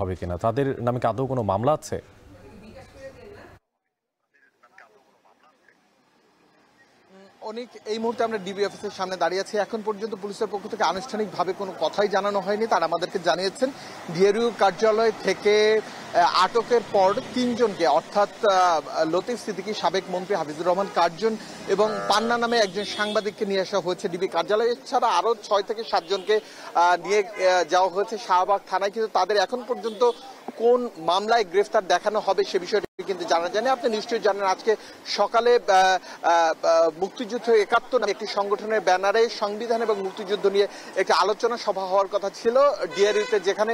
হবে কিনা, তাদের নামে কি আদৌ কোনো মামলা আছে? অনেক এই মুহূর্তে আমরা ডিবি অফিসের সামনে দাঁড়িয়ে আছি। এখন পর্যন্ত পুলিশের পক্ষ থেকে আনুষ্ঠানিকভাবে কোনো কথাই জানানো হয়নি। তারা আমাদেরকে জানিয়েছেন ডিআরইউ কার্যালয় থেকে আটকের পর তিনজনকে, অর্থাৎ লতিফ সিদ্দিকী, সাবেক মন্ত্রী হাফিজুর রহমান কার্জন এবং পান্না নামে একজন সাংবাদিককে নিয়ে আসা হয়েছে ডিবি কার্যালয়ে। এছাড়া আরও 6 থেকে 7 জনকে নিয়ে যাওয়া হয়েছে শাহবাগ থানায়, কিন্তু তাদের এখন পর্যন্ত কোন মামলায় গ্রেফতার দেখানো হবে সে বিষয়টি কিন্তু জানা যায়নি। আপনি নিশ্চয়ই জানেন, আজকে সকালে মুক্তিযুদ্ধ ৭১ নামে একটি সংগঠনের ব্যানারে সংবিধান এবং মুক্তিযুদ্ধ নিয়ে একটি আলোচনা সভা হওয়ার কথা ছিল ডিআরইউতে, যেখানে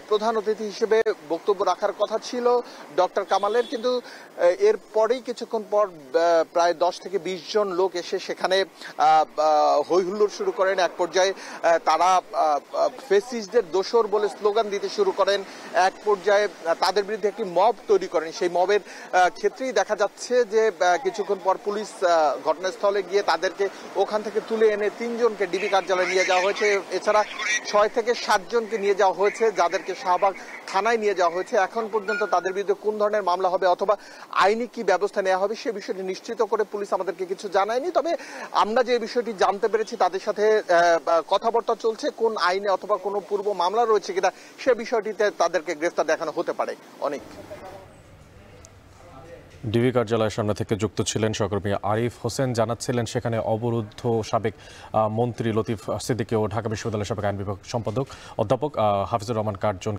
প্রধান অতিথি হিসেবে বক্তব্য রাখার কথা ছিল ডক্টর কামালের। কিন্তু এরপরেই কিছুক্ষণ পর প্রায় 10 থেকে 20 জন লোক এসে সেখানে হইহুল্লোড় শুরু করেন। এক পর্যায়ে তারা ফেসিস্টদের দোসর বলে স্লোগান দিতে শুরু করেন। এক পর্যায়ে তাদের বিরুদ্ধে একটি মব তৈরি করেন। সেই মবের ক্ষেত্রেই দেখা যাচ্ছে যে কিছুক্ষণ পর পুলিশ ঘটনাস্থলে গিয়ে তাদেরকে ওখান থেকে তুলে এনে 3 জনকে ডিবি কার্যালয়ে নিয়ে যাওয়া হয়েছে। এছাড়া 6 থেকে 7 জনকে নিয়ে যাওয়া হয়েছে, যাদেরকে শাহবাগ থানায় নিয়ে যাওয়া হয়েছে। এখন পর্যন্ত তাদের বিরুদ্ধে কোন ধরনের মামলা হবে অথবা আইনি কি ব্যবস্থা নেওয়া হবে সে বিষয়টি নিশ্চিত করে পুলিশ আমাদেরকে কিছু জানায়নি। তবে আমরা যে বিষয়টি জানতে পেরেছি, তাদের সাথে কথাবার্তা চলছে, কোন আইনে অথবা কোনো পূর্ব মামলা রয়েছে কিনা সে বিষয়টিতে তাদেরকে গ্রেফতার দেখানো হতে পারে। অনেক ডিবি কার্যালয়ের সামনে থেকে যুক্ত ছিলেন সহকর্মী আরিফ হোসেন, জানাচ্ছিলেন সেখানে অবরুদ্ধ সাবেক মন্ত্রী লতিফ সিদ্দিকী ও ঢাকা বিশ্ববিদ্যালয়ের সাবেক আইন বিভাগ সম্পাদক অধ্যাপক হাফিজুর রহমান কার্জন